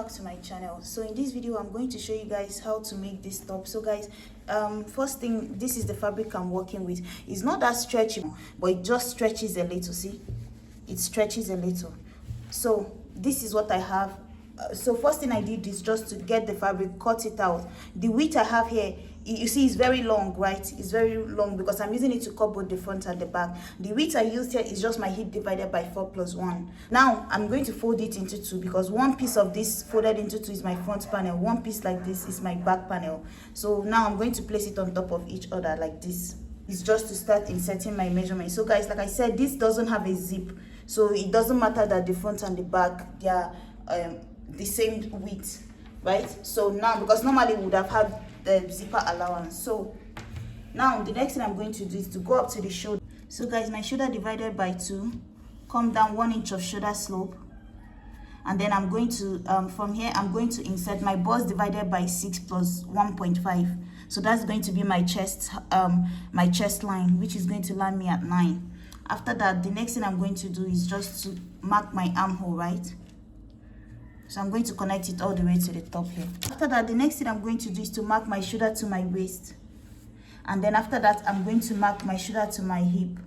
to my channel. So in this video I'm going to show you guys how to make this top. So guys, first thing, this is the fabric I'm working with. It's not that stretchy, but it just stretches a little. See, it stretches a little. So this is what I have. So first thing I did is just to get the fabric, cut it out. The width I have here, you see, it's very long, right? It's very long because I'm using it to cut both the front and the back. The width I used here is just my hip divided by 4 plus 1. Now I'm going to fold it into 2 because one piece of this folded into 2 is my front panel, one piece like this is my back panel. So now I'm going to place it on top of each other like this. It's just to start inserting my measurement. So guys, like I said, this doesn't have a zip, so it doesn't matter that the front and the back, they are the same width, right? So now, because normally we would have had the zipper allowance. So now the next thing I'm going to do is to go up to the shoulder. So guys, my shoulder divided by 2, come down 1 inch of shoulder slope, and then I'm going to from here I'm going to insert my bust divided by 6 plus 1.5. so that's going to be my chest line, which is going to land me at 9. After that, the next thing I'm going to do is just to mark my armhole, right? So I'm going to connect it all the way to the top here. After that, the next thing I'm going to do is to mark my shoulder to my waist. And then after that, I'm going to mark my shoulder to my hip.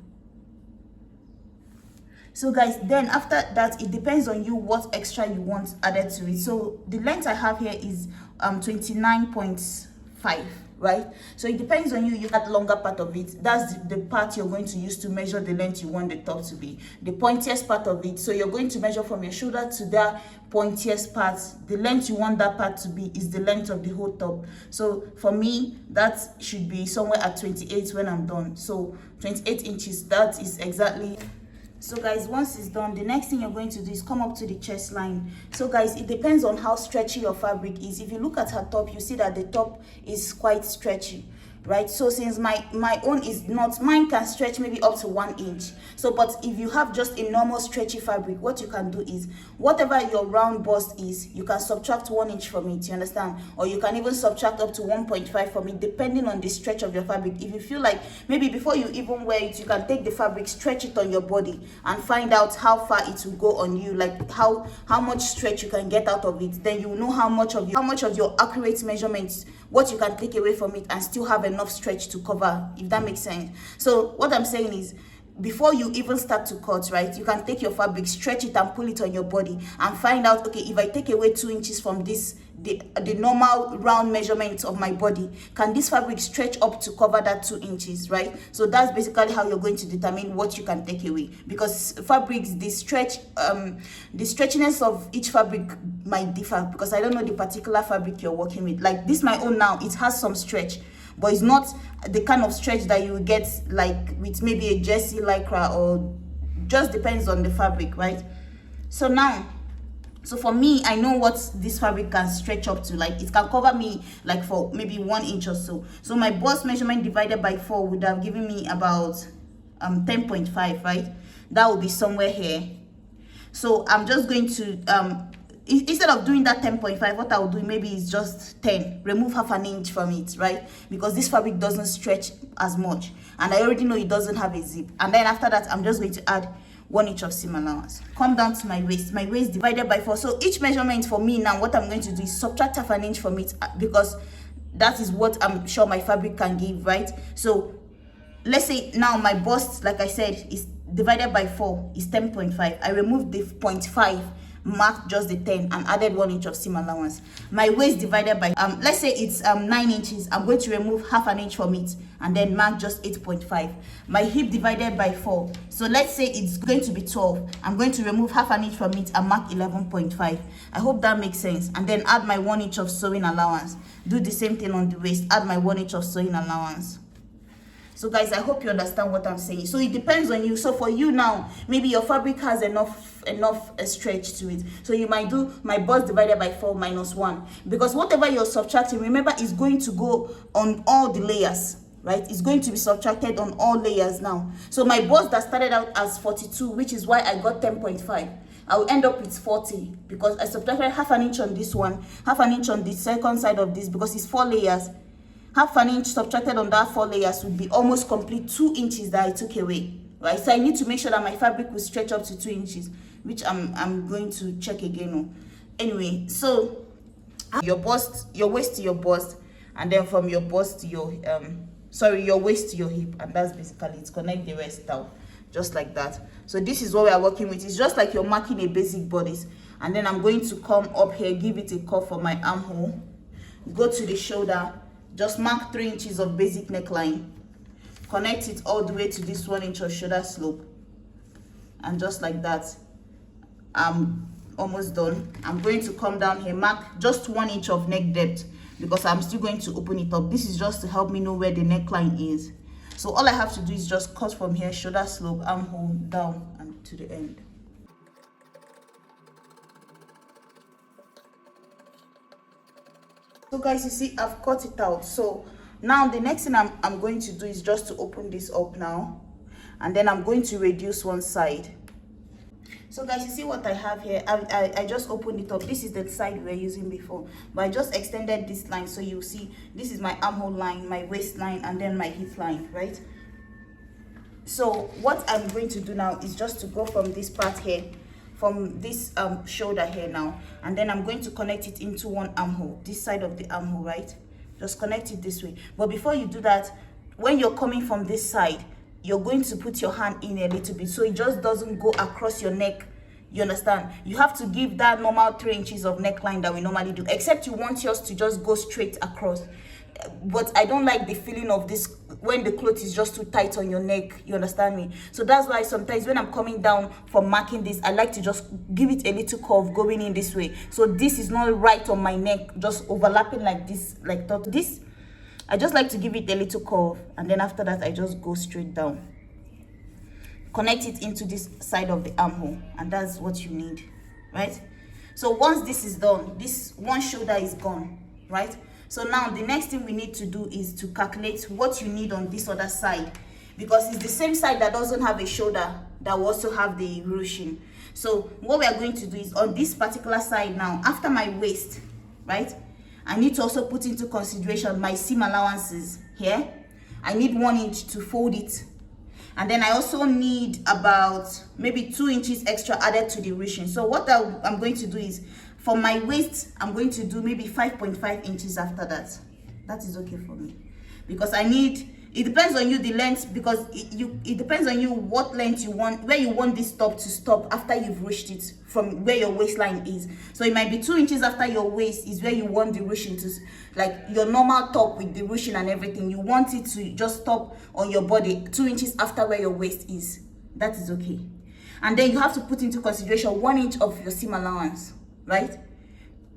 So guys, then after that, it depends on you what extra you want added to it. So the length I have here is 29.5. right? So it depends on you. You got longer part of it. That's the part you're going to use to measure the length you want the top to be. The pointiest part of it. So you're going to measure from your shoulder to that pointiest part. The length you want that part to be is the length of the whole top. So for me, that should be somewhere at 28 when I'm done. So 28 inches, that is exactly. So guys, once it's done, the next thing you're going to do is come up to the chest line. So guys, it depends on how stretchy your fabric is. If you look at her top, you see that the top is quite stretchy, right? So since my own is not, mine can stretch maybe up to 1 inch. So but if you have just a normal stretchy fabric, what you can do is whatever your round bust is, you can subtract 1 inch from it, you understand? Or you can even subtract up to 1.5 from it, depending on the stretch of your fabric. If you feel like maybe before you even wear it, you can take the fabric, stretch it on your body and find out how far it will go on you, like how much stretch you can get out of it. Then you know how much of your accurate measurements, what you can take away from it and still have enough stretch to cover, if that makes sense. So what I'm saying is, before you even start to cut, right, you can take your fabric, stretch it and pull it on your body and find out, okay, if I take away 2 inches from this, the normal round measurement of my body, can this fabric stretch up to cover that 2 inches, right? So that's basically how you're going to determine what you can take away, because fabrics, the stretchiness of each fabric might differ, because I don't know the particular fabric you're working with. Like this, my own now, it has some stretch, but it's not the kind of stretch that you will get like with maybe a jersey, lycra, or just depends on the fabric, right? So now, so for me, I know what this fabric can stretch up to. Like it can cover me like for maybe 1 inch or so. So my bust measurement divided by 4 would have given me about 10.5, right? That will be somewhere here. So I'm just going to instead of doing that 10.5, what I will do maybe is just 10, remove half an inch from it, right? Because this fabric doesn't stretch as much, and I already know it doesn't have a zip. And then after that, I'm just going to add 1 inch of seam allowance. Come down to my waist divided by 4. So each measurement for me now, what I'm going to do is subtract half an inch from it, because that is what I'm sure my fabric can give, right? So let's say now my bust, like I said, is divided by 4 is 10.5. I removed the 0.5, marked just the 10 and added 1 inch of seam allowance. My waist divided by let's say it's 9 inches. I'm going to remove half an inch from it and then mark just 8.5. My hip divided by 4, so let's say it's going to be 12. I'm going to remove half an inch from it and mark 11.5. I hope that makes sense. And then add my 1 inch of sewing allowance. Do the same thing on the waist, add my 1 inch of sewing allowance. So guys, I hope you understand what I'm saying. So it depends on you. So for you now, maybe your fabric has enough stretch to it. So you might do my bust divided by 4 minus 1. Because whatever you're subtracting, remember, is going to go on all the layers, right? It's going to be subtracted on all layers now. So my bust that started out as 42, which is why I got 10.5. I will end up with 40 because I subtracted half an inch on this one, half an inch on the second side of this, because it's 4 layers. Half an inch subtracted on that 4 layers would be almost complete 2 inches that I took away, right? So I need to make sure that my fabric will stretch up to 2 inches, which I'm going to check again. Anyway, so your bust, your waist to your bust, and then from your bust to your your waist to your hip, and that's basically it. Connect the rest down just like that. So this is what we are working with. It's just like you're marking a basic bodice. And then I'm going to come up here, give it a curve for my armhole, go to the shoulder, just mark 3 inches of basic neckline, connect it all the way to this 1 inch of shoulder slope, and just like that. I'm almost done. I'm going to come down here, mark just 1 inch of neck depth, because I'm still going to open it up. This is just to help me know where the neckline is. So all I have to do is just cut from here, shoulder slope, armhole down and to the end. So guys, you see I've cut it out. So now the next thing I'm going to do is just to open this up now, and then I'm going to reduce one side. So guys, you see what I have here. I just opened it up. This is the side we were using before, but I just extended this line. So you see this is my armhole line, my waistline, and then my hip line, right? So what I'm going to do now is just to go from this part here, from this shoulder here now, and then I'm going to connect it into one armhole, this side of the armhole, right? Just connect it this way. But before you do that, when you're coming from this side, you're going to put your hand in a little bit so it just doesn't go across your neck. You understand? You have to give that normal 3 inches of neckline that we normally do, except you want yours to just go straight across. But I don't like the feeling of this when the cloth is just too tight on your neck. You understand me? So that's why sometimes when I'm coming down from marking this, I like to just give it a little curve going in this way. So this is not right on my neck, just overlapping like this, like this. I just like to give it a little curve, and then after that I just go straight down, connect it into this side of the armhole, and that's what you need, right? So once this is done, this one shoulder is gone, right? So now the next thing we need to do is to calculate what you need on this other side, because it's the same side that doesn't have a shoulder that will also have the ruching. So what we are going to do is on this particular side now, after my waist, right, I need to also put into consideration my seam allowances here. I need 1 inch to fold it, and then I also need about maybe 2 inches extra added to the ruching. So what I'm going to do is, for my waist, I'm going to do maybe 5.5 inches after that. That is okay for me, because I need, it depends on you the length, because it depends on you what length you want, where you want this top to stop after you've ruched it from where your waistline is. So it might be 2 inches after your waist is where you want the ruching to, like your normal top with the ruching and everything, you want it to just stop on your body 2 inches after where your waist is. That is okay. And then you have to put into consideration 1 inch of your seam allowance, right?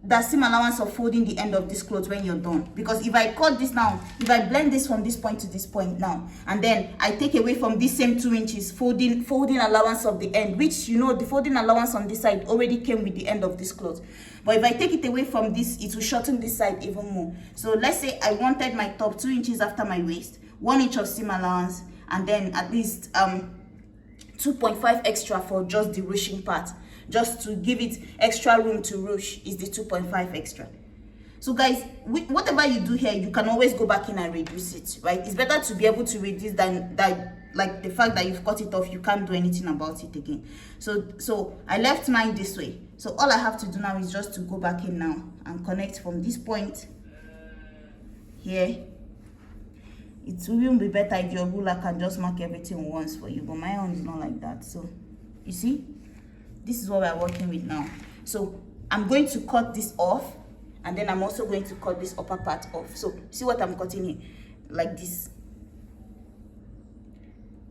That seam allowance of folding the end of this cloth when you're done. Because if I cut this now, if I blend this from this point to this point now, and then I take away from this same 2 inches folding allowance of the end, which, you know, the folding allowance on this side already came with the end of this cloth. But if I take it away from this, it will shorten this side even more. So let's say I wanted my top 2 inches after my waist, 1 inch of seam allowance, and then at least 2.5 extra for just the ruching part, just to give it extra room to ruch, is the 2.5 extra. So guys, whatever you do here, you can always go back in and reduce it, right? It's better to be able to reduce than that, like the fact that you've cut it off, you can't do anything about it again. So I left mine this way. So all I have to do now is just to go back in now and connect from this point here. It will even be better if your ruler can just mark everything once for you, but my own is not like that. So you see, this is what we're working with now. So I'm going to cut this off, and then I'm also going to cut this upper part off. So see what I'm cutting here, like this,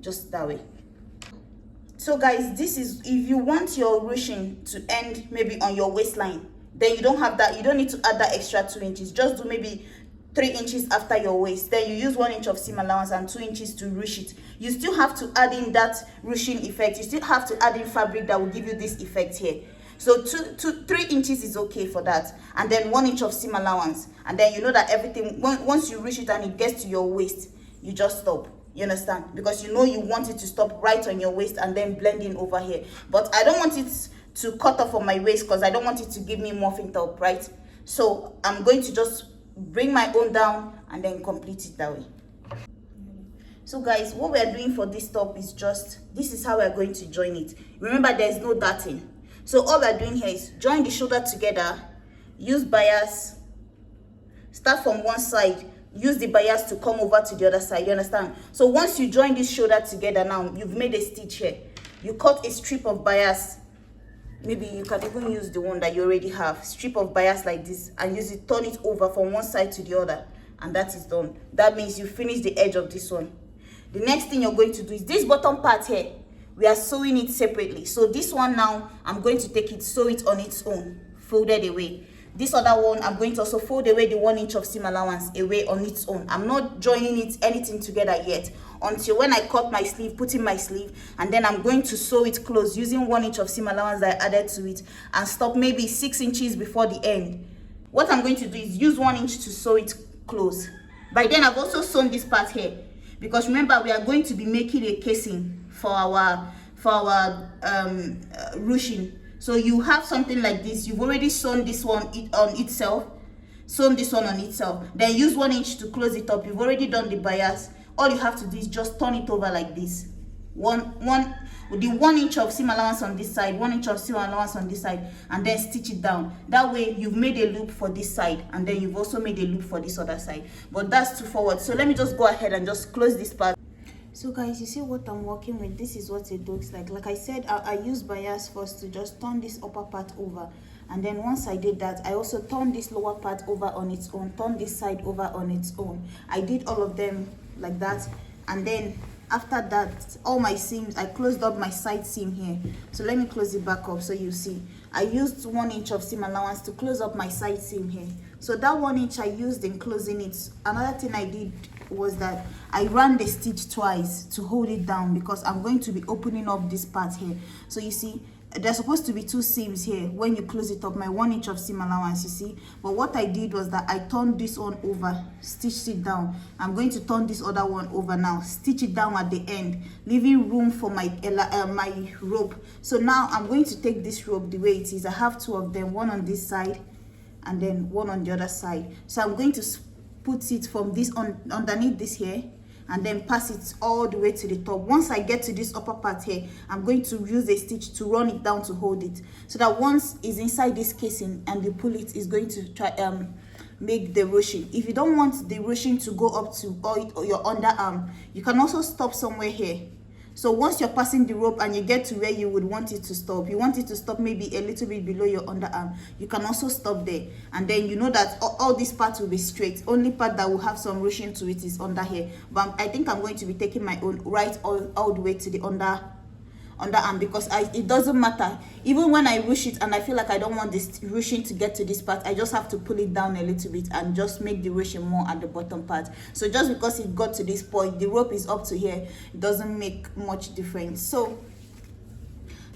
just that way. So guys, this is if you want your ruching to end maybe on your waistline, then you don't have that, you don't need to add that extra 2 inches. Just do maybe 3 inches after your waist, then you use 1 inch of seam allowance and 2 inches to ruch it. You still have to add in that ruching effect. You still have to add in fabric that will give you this effect here. So 3 inches is okay for that, and then 1 inch of seam allowance, and then you know that everything, once you ruch it and it gets to your waist, you just stop. You understand? Because you know you want it to stop right on your waist and then blend in over here. But I don't want it to cut off on my waist, because I don't want it to give me muffin top, right? So I'm going to just bring my own down and then complete it that way. So guys, what we are doing for this top is just, this is how we are going to join it. Remember, there is no darting. So all we're doing here is join the shoulder together, use bias, start from one side, use the bias to come over to the other side. You understand? So once you join this shoulder together, now you've made a stitch here. You cut a strip of bias. Maybe you can even use the one that you already have, strip of bias like this, and use it, turn it over from one side to the other, and that is done. That means you finish the edge of this one. The next thing you're going to do is this bottom part here, we are sewing it separately. So this one now, I'm going to take it, sew it on its own, folded away. This other one, I'm going to also fold away the 1 inch of seam allowance away on its own. I'm not joining it anything together yet until when I cut my sleeve, put in my sleeve, and then I'm going to sew it close using 1 inch of seam allowance that I added to it, and stop maybe 6 inches before the end. What I'm going to do is use 1 inch to sew it close. By then I've also sewn this part here, because remember we are going to be making a casing for our ruching. So you have something like this. You've already sewn this one on itself, sewn this one on itself, then use 1 inch to close it up. You've already done the bias. All you have to do is just turn it over like this. The 1 inch of seam allowance on this side, 1 inch of seam allowance on this side, and then stitch it down. That way you've made a loop for this side, and then you've also made a loop for this other side. But that's too forward. So let me just go ahead and just close this part. So guys, you see what I'm working with? This is what it looks like. Like I said, I used bias first to just turn this upper part over, and then once I did that, I also turned this lower part over on its own, turned this side over on its own. I did all of them like that, and then after that, all my seams, I closed up my side seam here. So let me close it back up so you see. I used 1 inch of seam allowance to close up my side seam here. So that 1 inch I used in closing it. Another thing I did was that I ran the stitch twice to hold it down, because I'm going to be opening up this part here. So you see, there's supposed to be 2 seams here when you close it up, my 1 inch of seam allowance, you see. But what I did was that I turned this one over, stitched it down. I'm going to turn this other one over now, stitch it down at the end, leaving room for my rope. So now I'm going to take this rope the way it is. I have 2 of them, one on this side and then one on the other side. So I'm going to put it from this underneath this here, and then pass it all the way to the top. Once I get to this upper part here, I'm going to use a stitch to run it down to hold it, so that once it's inside this casing and you pull it, is going to try make the ruching. If you don't want the ruching to go up to or your underarm, you can also stop somewhere here. So once you're passing the rope and you get to where you would want it to stop, you want it to stop maybe a little bit below your underarm, you can also stop there. And then you know that all these parts will be straight. Only part that will have some ruching to it is under here. But I think I'm going to be taking my own right all the way to the underarm, because it doesn't matter. Even when I ruch it and I feel like I don't want this ruching to get to this part, I just have to pull it down a little bit and just make the ruching more at the bottom part. So just because it got to this point, the rope is up to here, it doesn't make much difference. So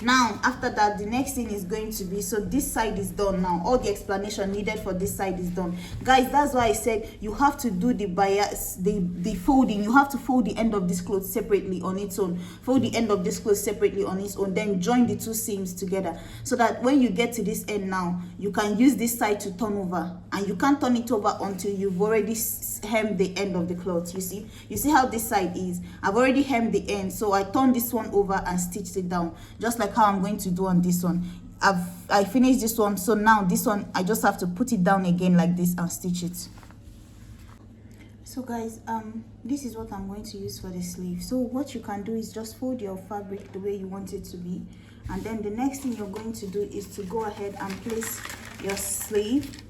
now after that, the next thing is going to be, so this side is done now. All the explanation needed for this side is done, guys. That's why I said you have to do the bias, the folding. You have to fold the end of this cloth separately on its own, fold the end of this cloth separately on its own, then join the 2 seams together, so that when you get to this end now, you can use this side to turn over, and you can't turn it over until you've already hemmed the end of the cloth. You see how this side is. I've already hemmed the end, so I turned this one over and stitched it down, just like how I'm going to do on this one. I finished this one, so now this one I just have to put it down again like this and stitch it. So guys, this is what I'm going to use for the sleeve. So what you can do is just fold your fabric the way you want it to be, and then the next thing you're going to do is to go ahead and place your sleeve.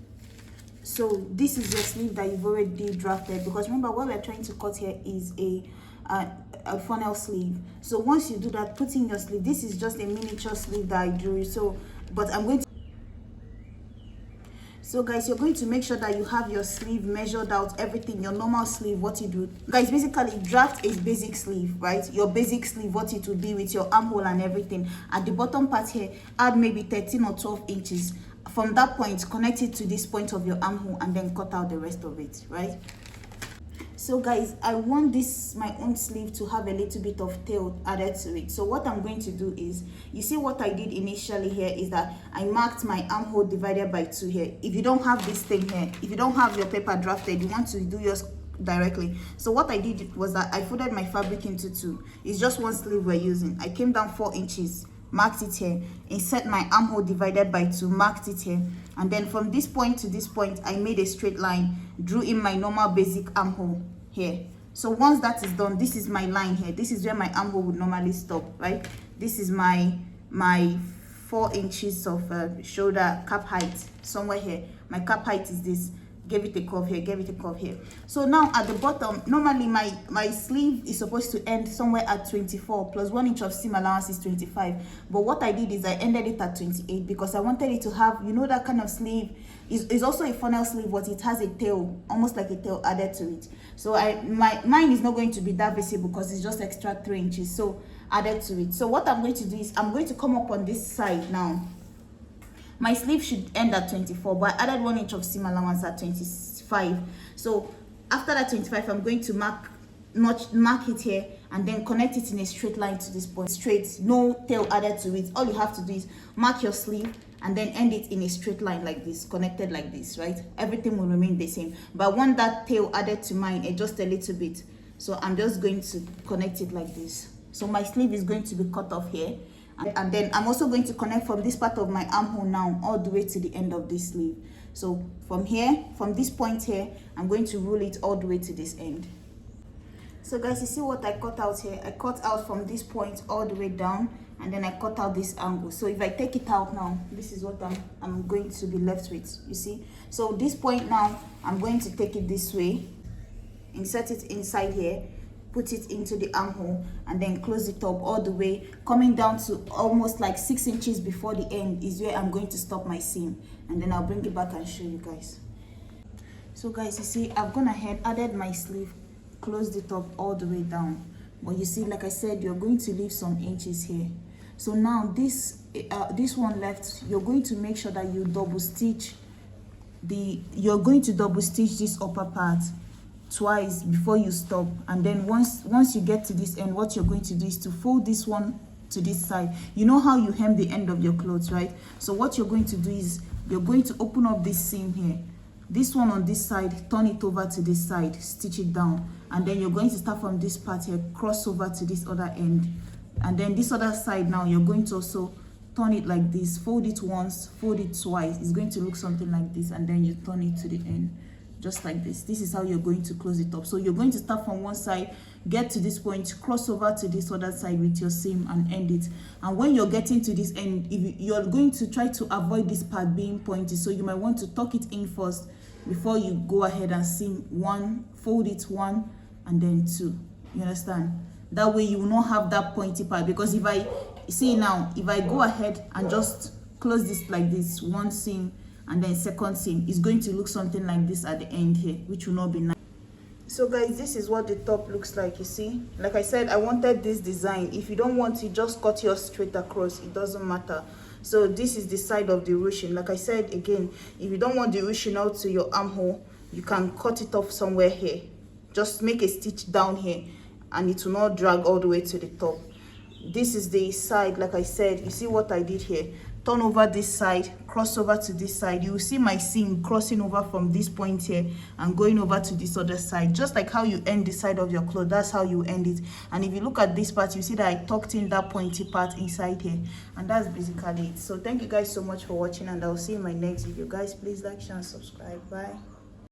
So this is your sleeve that you've already drafted, because remember what we're trying to cut here is a funnel sleeve. So once you do that, put in your sleeve. This is just a miniature sleeve that I drew. So guys, you're going to make sure that you have your sleeve measured out, everything, your normal sleeve. What you do, guys, basically draft a basic sleeve, right? Your basic sleeve, what it will be with your armhole and everything. At the bottom part here, add maybe 13 or 12 inches. From that point, connect it to this point of your armhole and then cut out the rest of it, right? So guys, I want this, my own sleeve, to have a little bit of tail added to it. So what I'm going to do is, you see what I did initially here is that I marked my armhole divided by 2 here. If you don't have this thing here, if you don't have your paper drafted, you want to do yours directly. So what I did was that I folded my fabric into 2. It's just one sleeve we're using. I came down 4 inches marked it here, insert my armhole divided by 2, marked it here, and then from this point to this point I made a straight line, drew in my normal basic armhole here. So once that is done, this is my line here, this is where my armhole would normally stop, right? This is my 4 inches of shoulder cap height, somewhere here. My cap height is this. Give it a curve here, give it a curve here. So now at the bottom, normally my sleeve is supposed to end somewhere at 24 plus 1 inch of seam allowance is 25, but what I did is I ended it at 28 because I wanted it to have, you know, that kind of sleeve is also a funnel sleeve, but it has a tail, almost like a tail added to it. So mine is not going to be that visible because it's just extra 3 inches so added to it. So what I'm going to do is I'm going to come up on this side now. My sleeve should end at 24, but I added 1 inch of seam allowance at 25. So after that 25, I'm going to mark it here and then connect it in a straight line to this point. Straight, no tail added to it. All you have to do is mark your sleeve and then end it in a straight line like this, connected like this, right? Everything will remain the same. But I want that tail added to mine just a little bit. So I'm just going to connect it like this. So my sleeve is going to be cut off here. And then I'm also going to connect from this part of my armhole now all the way to the end of this sleeve. So from here, from this point here, I'm going to roll it all the way to this end. So guys, you see what I cut out here? I cut out from this point all the way down, and then I cut out this angle. So if I take it out now, this is what I'm going to be left with, you see? So this point now, I'm going to take it this way, insert it inside here, put it into the armhole, and then close it up all the way, coming down to almost like 6 inches before the end is where I'm going to stop my seam, and then I'll bring it back and show you guys. So guys, you see I've gone ahead, added my sleeve, closed it up all the way down, but you see, like I said, you're going to leave some inches here. So now this one left, you're going to make sure that you double stitch this upper part twice before you stop, and then once you get to this end, what you're going to do is to fold this one to this side. You know how you hem the end of your clothes, right? So what you're going to do is you're going to open up this seam here, this one on this side, turn it over to this side, stitch it down, and then you're going to start from this part here, cross over to this other end, and then this other side now you're going to also turn it like this, fold it once, fold it twice. It's going to look something like this, and then you turn it to the end just like this. This is how you're going to close it up. So you're going to start from one side, get to this point, cross over to this other side with your seam and end it. And when you're getting to this end, you're going to try to avoid this part being pointy, so you might want to tuck it in first before you go ahead and seam one, fold it one, and then two. You understand? That way you will not have that pointy part, because if I go ahead and just close this like this, one seam and then second seam, is going to look something like this at the end here, which will not be nice. So guys, this is what the top looks like. You see, like I said, I wanted this design. If you don't want it, just cut yours straight across, it doesn't matter. So this is the side of the ruching. Like I said again, if you don't want the ruching out to your armhole, you can cut it off somewhere here. Just make a stitch down here and it will not drag all the way to the top. This is the side. Like I said, you see what I did here? Turn over this side, cross over to this side. You will see my seam crossing over from this point here and going over to this other side. Just like how you end the side of your cloth, that's how you end it. And if you look at this part, you see that I tucked in that pointy part inside here, and that's basically it. So thank you guys so much for watching, and I'll see you in my next video. Guys, please like, share, and subscribe. Bye.